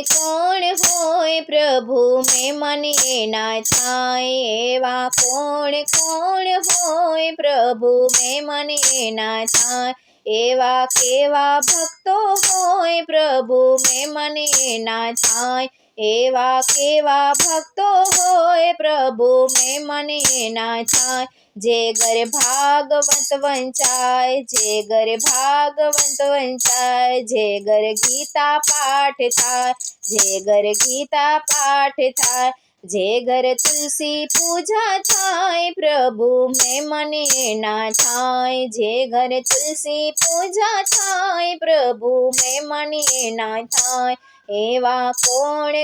કોણ હોય પ્રભુ મેં મને ના થાય, એવા કોણ હોય પ્રભુ મેં મને ના થાય, એવા કેવા ભક્તો હોય પ્રભુ મેં મને ના થાય, એવા કેવા ભક્તો હોય પ્રભુ મેં મને ના થાય, જે ઘર ભાગવત વંચાય, જે ઘર ભાગવત વંચાય, જે ઘર ગીતા પાઠ થાય, જે ઘર ગીતા પાઠ થાય, જે ઘર તુલસી પૂજા થાય પ્રભુ મેં મને ના થાય, જે ઘર તુલસી પૂજા થાય પ્રભુ મેં મને ના થાય, એવા કોણ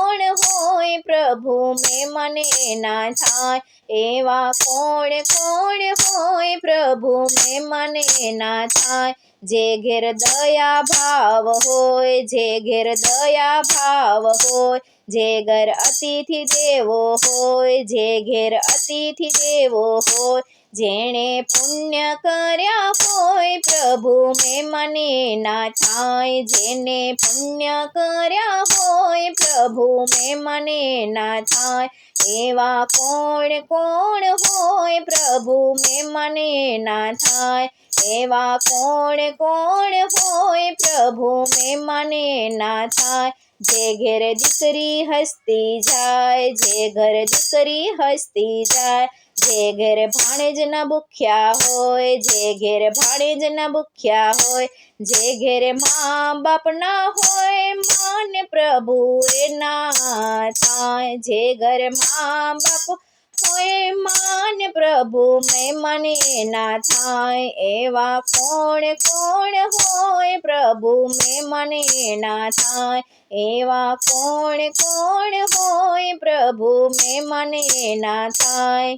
હોય પ્રભુ મેં મને ના થાય, એવા કોણ હોય પ્રભુ મેં મને ના થાય, જે ઘેર દયા ભાવ હોય, જે ઘેર દયા ભાવ હોય, જે ઘર અતિથિ દેવો હોય, જે ઘેર અતિથિ દેવો હોય, જેણે પુણ્ય કર્યા હોય પ્રભુ મેં મને ના થાય, જેને પુણ્ય કર્યા હોય પ્રભુ મેં મને ના થાય, એવા કોણ હોય પ્રભુ મેં મને ના થાય, એવા કોણ હોય પ્રભુ મેં મને ના થાય, જે ઘેર દીકરી હસતી જાય, જે ઘર દીકરી હસતી જાય, જે ઘેર ભાણેજ ના ભૂખ્યા હોય, જે ઘેર ભાણેજ ના ભૂખ્યા હોય, જે ઘેર મા બાપ ના હોય માન પ્રભુ એ ના થાય, જે ઘર મા બાપ હોય માન પ્રભુ મેં મને ના થાય, એવા કોણ હોય પ્રભુ મેં મને ના થાય, એવા કોણ હોય પ્રભુ મેં મને ના થાય,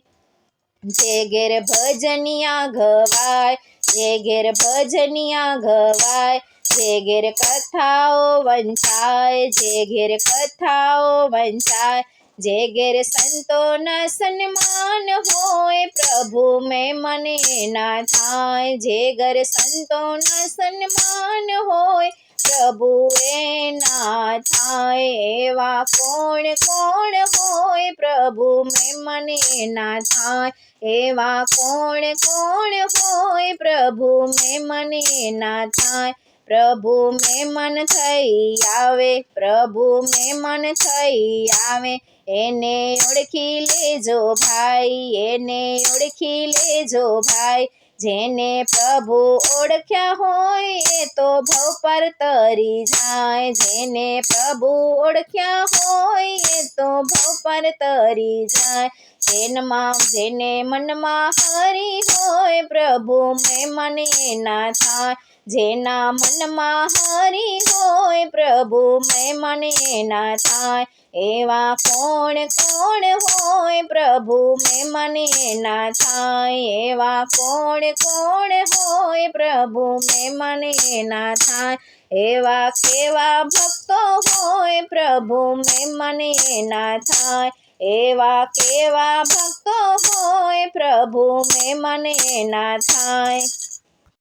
જે ઘેર ભજનિયા ગવાય, જે ઘેર ભજનિયા ગવાય, જે ઘેર કથાઓ વંચાય, જે ઘેર કથાઓ વંચાય, જે ઘેર સંતોના સન્માન હોય પ્રભુ મેં મને ના થાય, જે ઘર સંતોના સન્માન હોય પ્રભુ એ ના થાય, એવા કોણ હોય પ્રભુ મેં મને ના થાય, એવા કોણ હોય પ્રભુ મેં મને ના થાય, પ્રભુ મહેમાન થઈ આવે, પ્રભુ મહેમાન થઈ આવે, એને ઓળખી લેજો ભાઈ, એને ઓળખી લેજો ભાઈ, જેને પ્રભુ ઓળખ્યા હોય એ તો ભવ પર તરી જાય, જેને પ્રભુ ઓળખ્યા હોય એ તો ભવ પર તરી જાય, જેને મનમાં હરી હોય પ્રભુ મેં મને ના થાય, જેના મનમાં હરી હોય પ્રભુ મેં મને ના થાય, એવા કોણ હોય પ્રભુ મેં મને ના થાય, એવા કોણ હોય પ્રભુ મેં મને ના થાય, એવા કેવા ભક્તો હોય પ્રભુ મેં મને ના થાય, એવા કેવા ભક્તો હોય પ્રભુ મેં મને ના થાય।